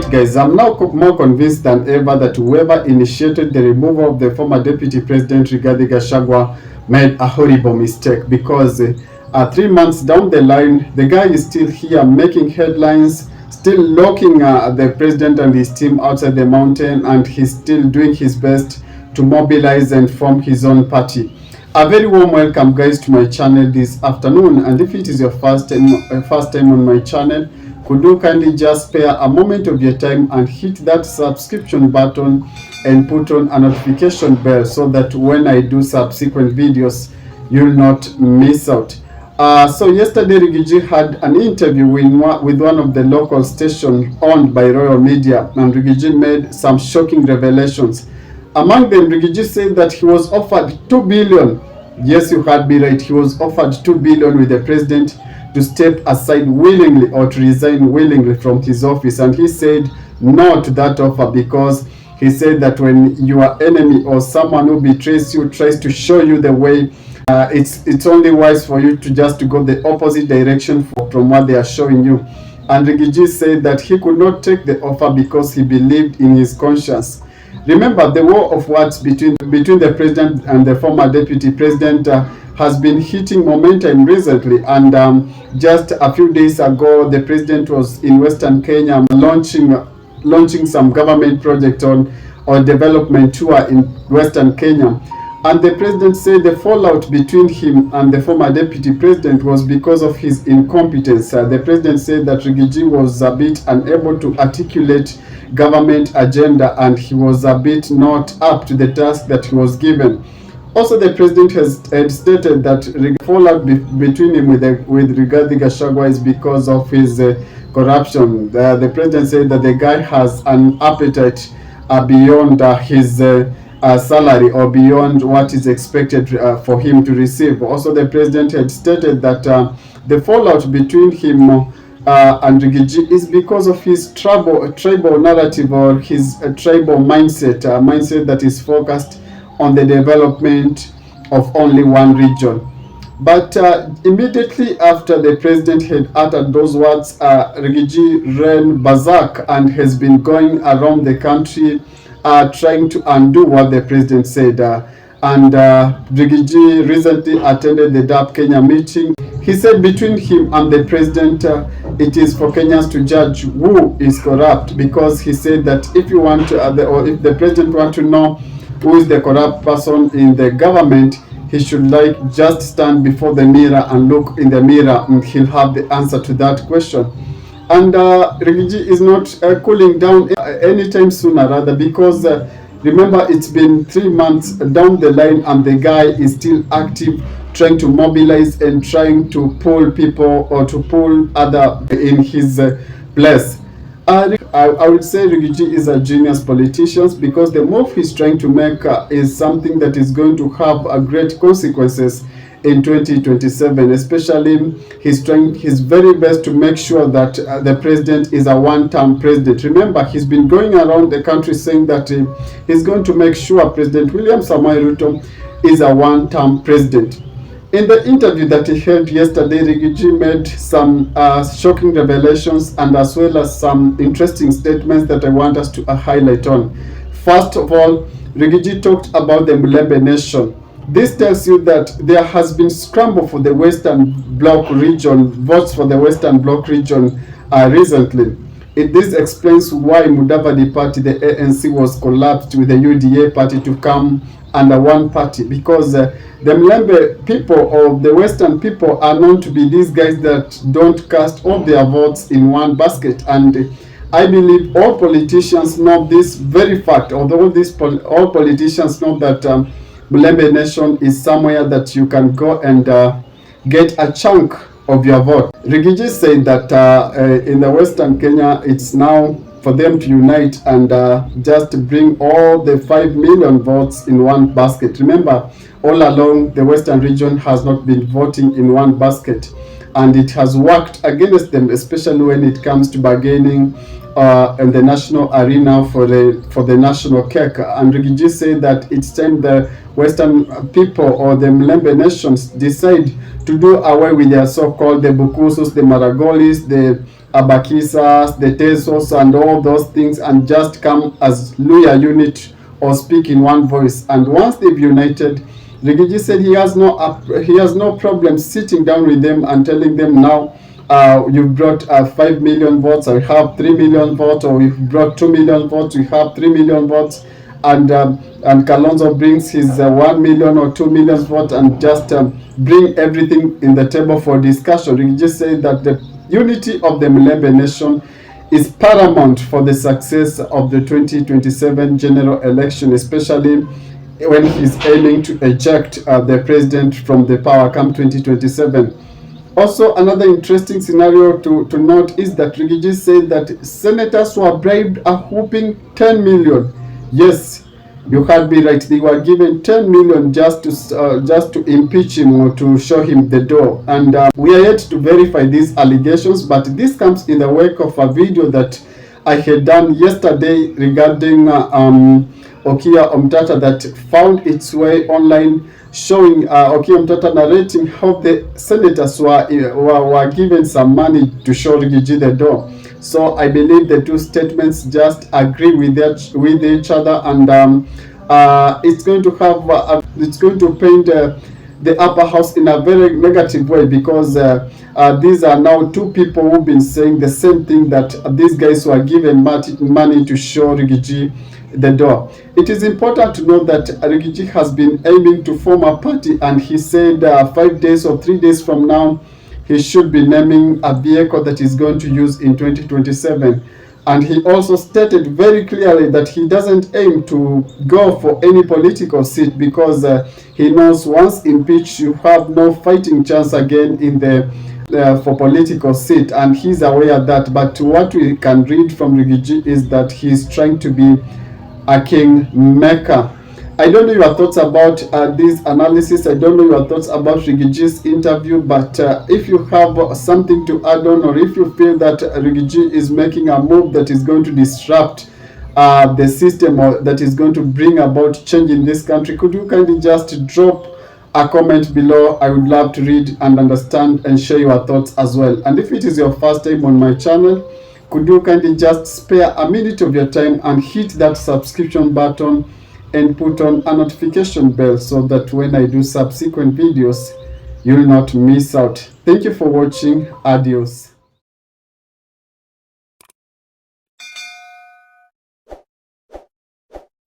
Alright guys, I'm now more convinced than ever that whoever initiated the removal of the former Deputy President Rigathi Gachagua made a horrible mistake, because 3 months down the line, the guy is still here making headlines, still locking the president and his team outside the mountain, and he's still doing his best to mobilize and form his own party. A very warm welcome guys to my channel this afternoon, and if it is your first time on my channel, could you kindly just spare a moment of your time and hit that subscription button and put on a notification bell so that when I do subsequent videos, you'll not miss out. So yesterday Rigathi had an interview with one of the local stations owned by Royal Media, and Rigathi made some shocking revelations. Among them, Rigathi said that he was offered 2 billion. Yes, you heard me right. He was offered 2 billion with the president to step aside willingly or to resign willingly from his office, and he said no to that offer, because he said that when your enemy or someone who betrays you tries to show you the way, it's only wise for you to just to go the opposite direction from what they are showing you. And Rigathi said that he could not take the offer because he believed in his conscience. Remember, the war of words between the president and the former deputy president has been hitting momentum recently, and just a few days ago the president was in Western Kenya launching some government project on development tour in Western Kenya, and the president said the fallout between him and the former deputy president was because of his incompetence. The president said that Rigathi was a bit unable to articulate government agenda, and he was a bit not up to the task that he was given. Also, the president had stated that the fallout between him with Rigathi Gachagua is because of his corruption. The president said that the guy has an appetite beyond his salary, or beyond what is expected for him to receive. Also, the president had stated that the fallout between him and Rigathi is because of his tribal narrative, or his tribal mindset that is focused on the development of only one region. But immediately after the president had uttered those words, Rigathi ran berserk and has been going around the country trying to undo what the president said. And Rigathi recently attended the DAP Kenya meeting. He said between him and the president, it is for Kenyans to judge who is corrupt, because he said that if you want to, or if the president want to know who is the corrupt person in the government, he should just stand before the mirror and look in the mirror, and he'll have the answer to that question. And Rigathi is not cooling down anytime sooner, rather, because remember, it's been 3 months down the line and the guy is still active, trying to mobilize and trying to pull people or to pull other in his place. I would say Rigathi is a genius politician, because the move he's trying to make is something that is going to have a great consequences in 2027. Especially, he's trying his very best to make sure that the president is a one-term president. Remember, he's been going around the country saying that he's going to make sure President William Samoei Ruto is a one-term president. In the interview that he held yesterday, Rigathi made some shocking revelations, and as well as some interesting statements that I want us to highlight on. First of all, Rigathi talked about the Mulembe nation. This tells you that there has been scramble for the Western Bloc region, votes for the Western Bloc region recently. This explains why Mudavadi party, the ANC, was collapsed with the UDA party to come under one party, because the Mulembe people, or the Western people, are known to be these guys that don't cast all their votes in one basket. And I believe all politicians know this very fact, although all politicians know that Mulembe nation is somewhere that you can go and get a chunk of your vote. Rigathi said that in the Western Kenya, it's now for them to unite and just bring all the 5 million votes in one basket. Remember, all along the Western region has not been voting in one basket, and it has worked against them, especially when it comes to bargaining in the national arena for the national cake. And Rigathi said that it's time the Western people, or the Mulembe nations, decide to do away with their so-called the Bukusus, the Maragolis, the Abakisas, the Tesos, and all those things, and just come as Luya unit or speak in one voice. And once they've united, Rigathi said he has no problem sitting down with them and telling them, now you've brought 5 million votes, I have 3 million votes, or you've brought 2 million votes, we have 3 million votes, and Kalonzo brings his 1 million or 2 million votes, and just bring everything in the table for discussion. Rigathi said that the unity of the Mulembe nation is paramount for the success of the 2027 general election, especially when he's aiming to eject the president from the power come 2027. Also, another interesting scenario to note is that Rigathi said that senators were bribed a whooping 10 million. Yes, you heard me right. They were given 10 million just to impeach him or to show him the door. And we are yet to verify these allegations, but this comes in the wake of a video that I had done yesterday regarding Okiya Omtata that found its way online, showing Okiya Omtata narrating how the senators were given some money to show Rigathi the door. So I believe the two statements just agree with each other, and it's going to have it's going to paint the upper house in a very negative way, because these are now two people who've been saying the same thing, that these guys were given money to show Rigathi the door. It is important to know that Rigathi has been aiming to form a party, and he said 5 days or 3 days from now he should be naming a vehicle that he's going to use in 2027. And he also stated very clearly that he doesn't aim to go for any political seat, because he knows once impeached, you have no fighting chance again in the for political seat, and he's aware of that. But what we can read from Rigathi is that he's trying to be a kingmaker. I don't know your thoughts about this analysis. I don't know your thoughts about Rigathi's interview, but if you have something to add on, or if you feel that Rigathi is making a move that is going to disrupt the system, or that is going to bring about change in this country, could you kindly just drop a comment below? I would love to read and understand and share your thoughts as well. And if it is your first time on my channel, could you kindly just spare a minute of your time and hit that subscription button and put on a notification bell, so that when I do subsequent videos, you'll not miss out. Thank you for watching. Adios.